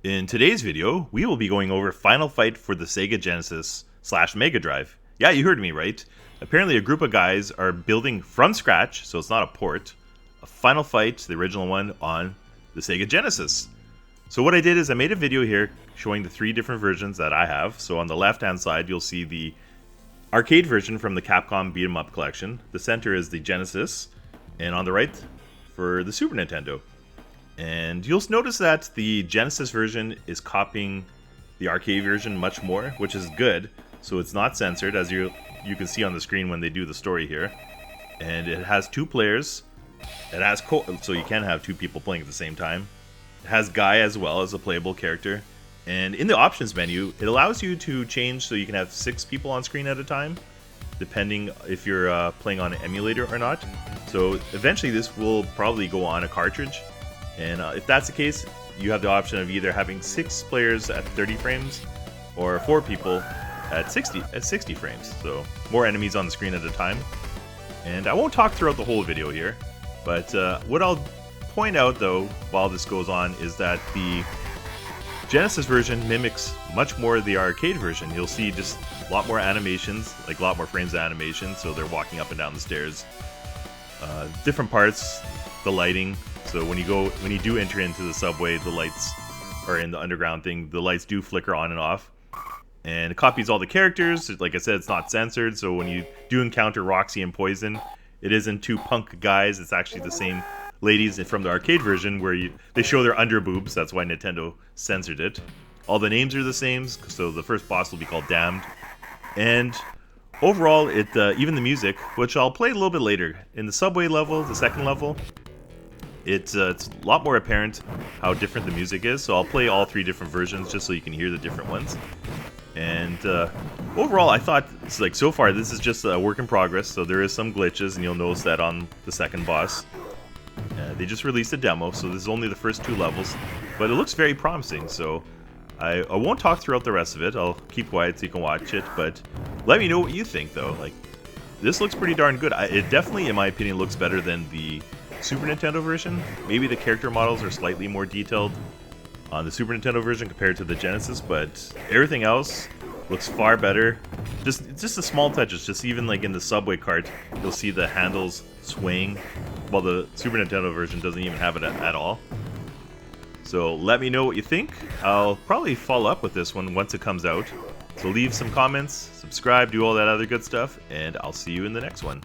In today's video, we will be going over Final Fight for the Sega Genesis / Megadrive. Yeah, you heard me right. Apparently a group of guys are building from scratch, so it's not a port, a Final Fight, the original one, on the Sega Genesis. So what I did is I made a video here showing the 3 different versions that I have. So on the left hand side you'll see the arcade version from the Capcom Beat 'em Up collection. The center is the Genesis, and on the right for the Super Nintendo. And you'll notice that the Genesis version is copying the arcade version much more, which is good. So it's not censored, as you can see on the screen when they do the story here. And it has 2 players. It has so you can have 2 people playing at the same time. It has Guy as well as a playable character. And in the options menu, it allows you to change so you can have 6 people on screen at a time, depending if you're playing on an emulator or not. So eventually this will probably go on a cartridge. And if that's the case, you have the option of either having 6 players at 30 frames or 4 people at 60 frames. So more enemies on the screen at a time. And I won't talk throughout the whole video here, but what I'll point out though while this goes on is that the Genesis version mimics much more the arcade version. You'll see just a lot more animations, like a lot more frames of animation, so they're walking up and down the stairs. Different parts, the lighting. So when you do enter into the subway, the lights, or in the underground thing, the lights do flicker on and off. And it copies all the characters. Like I said, it's not censored, so when you do encounter Roxy and Poison, it isn't 2 punk guys, it's actually the same ladies from the arcade version where they show their under boobs. That's why Nintendo censored it. All the names are the same, so the first boss will be called Damned. And overall, even the music, which I'll play a little bit later, in the subway level, the second level, it's a lot more apparent how different the music is. So I'll play all 3 different versions just so you can hear the different ones. And overall, I thought, so far this is just a work in progress, so there is some glitches, and you'll notice that on the second boss. They just released a demo, so this is only the first 2 levels, but it looks very promising. So I won't talk throughout the rest of it. I'll keep quiet so you can watch it, but let me know what you think though. This looks pretty darn good. It definitely, in my opinion, looks better than the Super Nintendo version. Maybe the character models are slightly more detailed on the Super Nintendo version compared to the Genesis, but everything else looks far better. Just the small touches, just even like in the subway cart, you'll see the handles swaying, while the Super Nintendo version doesn't even have it at all. So let me know what you think. I'll probably follow up with this one once it comes out. So leave some comments, subscribe, do all that other good stuff, and I'll see you in the next one.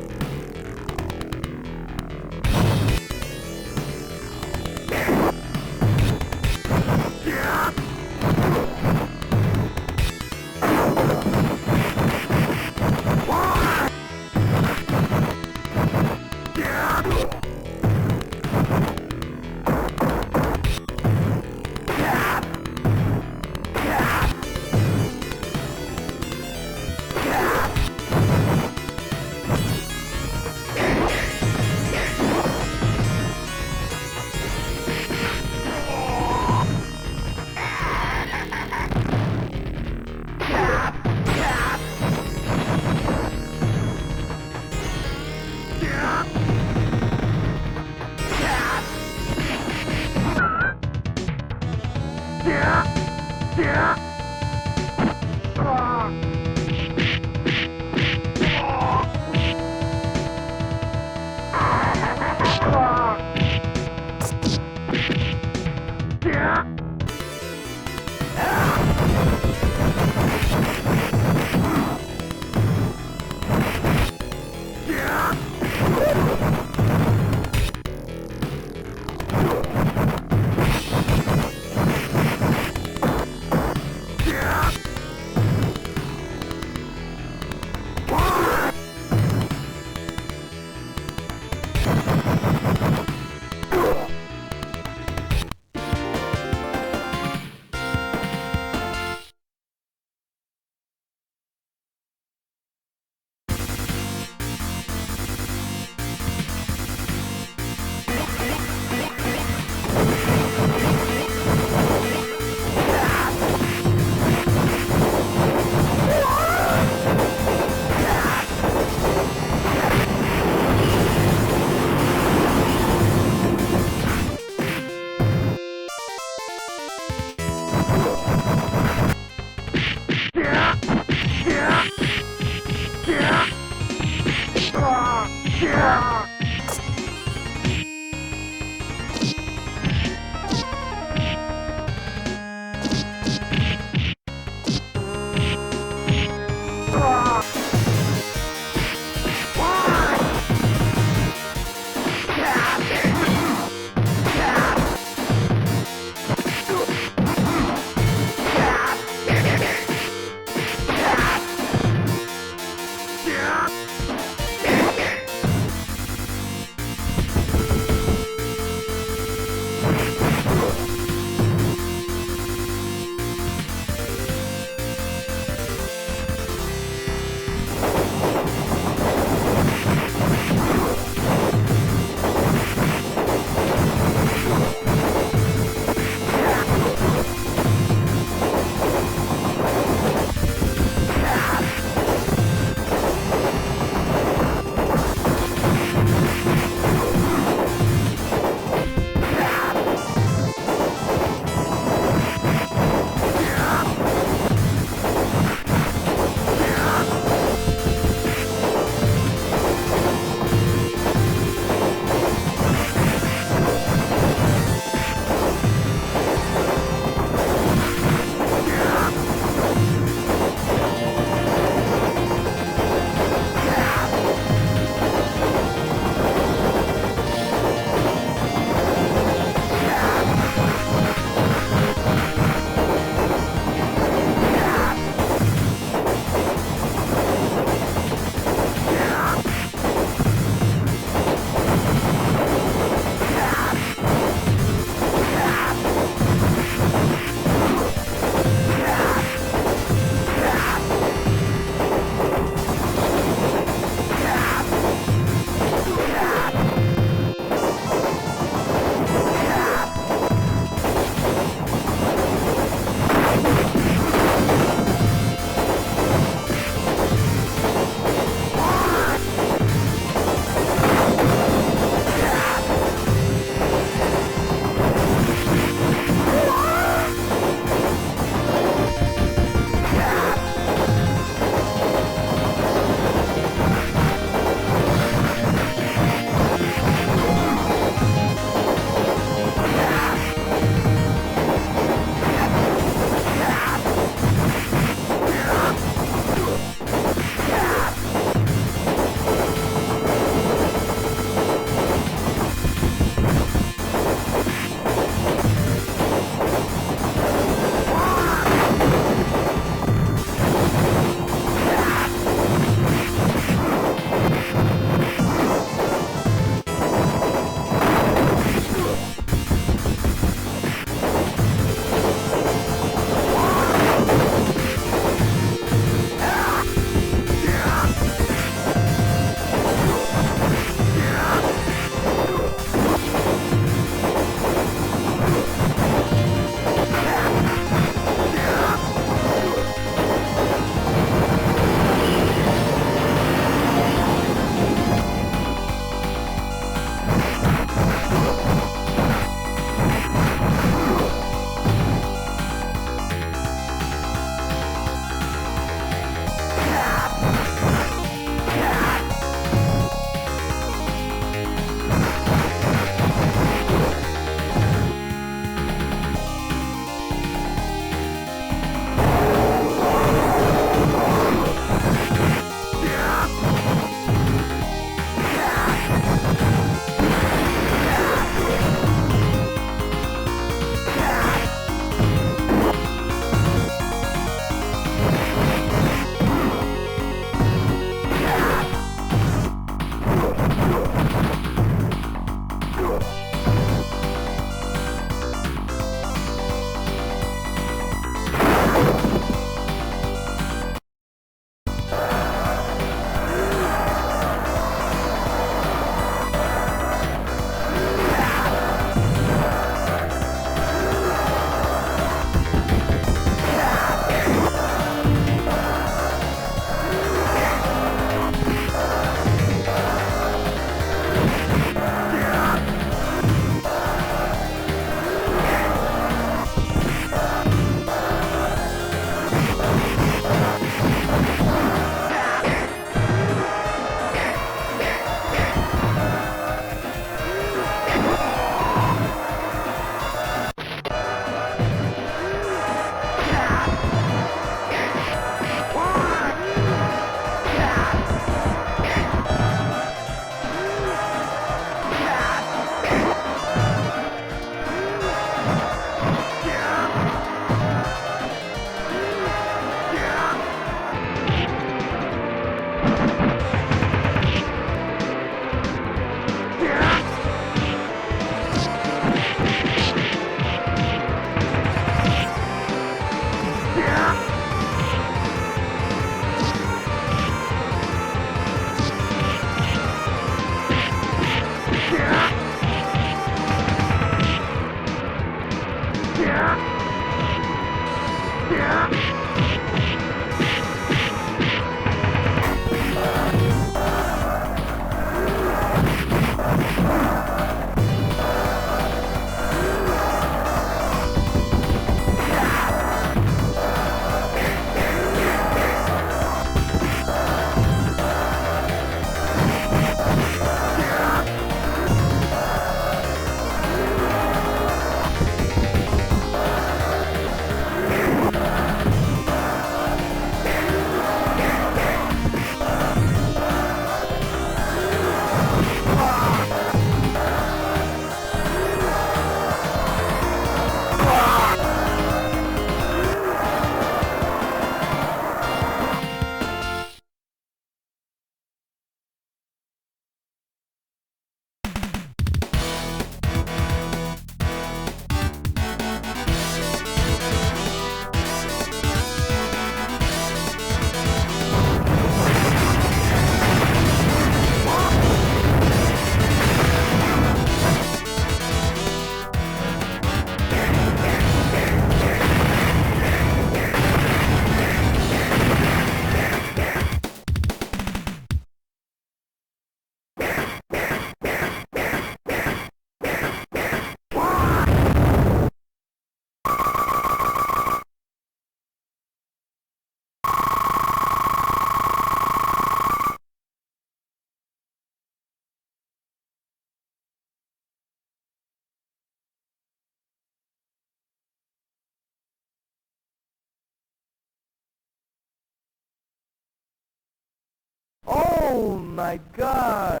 Oh my god!